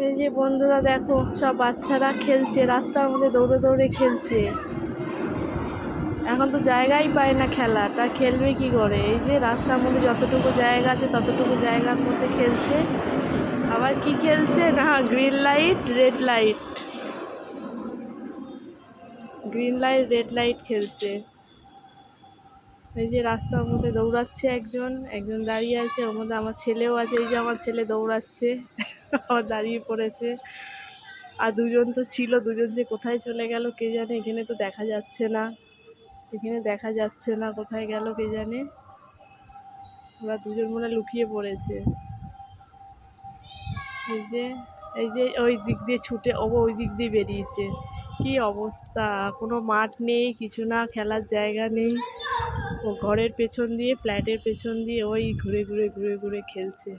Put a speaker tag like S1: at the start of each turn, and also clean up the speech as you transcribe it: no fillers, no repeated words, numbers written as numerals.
S1: এই যে বন্ধুরা দেখো, সব বাচ্চারা খেলছে, রাস্তার মধ্যে দৌড়ে দৌড়ে খেলছে। এখন তো জায়গাই পায় না খেলা, তা খেলবে কি করে? এই যে রাস্তার মধ্যে যতটুকু জায়গা আছে ততটুকু জায়গার মধ্যে খেলছে। আবার কি খেলছে না, green light red light, green light red light খেলছে। এই যে রাস্তার মধ্যে দৌড়াচ্ছে একজন, একজন দাঁড়িয়ে আছে, ওর মধ্যে আমার ছেলেও আছে। এই যে আমার ছেলে দৌড়াচ্ছে, আবার দাঁড়িয়ে পড়েছে। আর দুজন তো ছিল, দুজন যে কোথায় চলে গেল কে জানে, এখানে তো দেখা যাচ্ছে না, এখানে দেখা যাচ্ছে না কোথায় গেল কে জানে। ওরা দুজন মনে লুকিয়ে পড়েছে। এই যে এই যে ওই দিক দিয়ে ছুটে ওই দিক দিয়ে বেরিয়েছে। কি অবস্থা, কোনো মাঠ নেই, কিছু না, খেলার জায়গা নেই। ও ঘরের পেছন দিয়ে, ফ্ল্যাটের পেছন দিয়ে ওই ঘুরে ঘুরে ঘুরে ঘুরে খেলছে।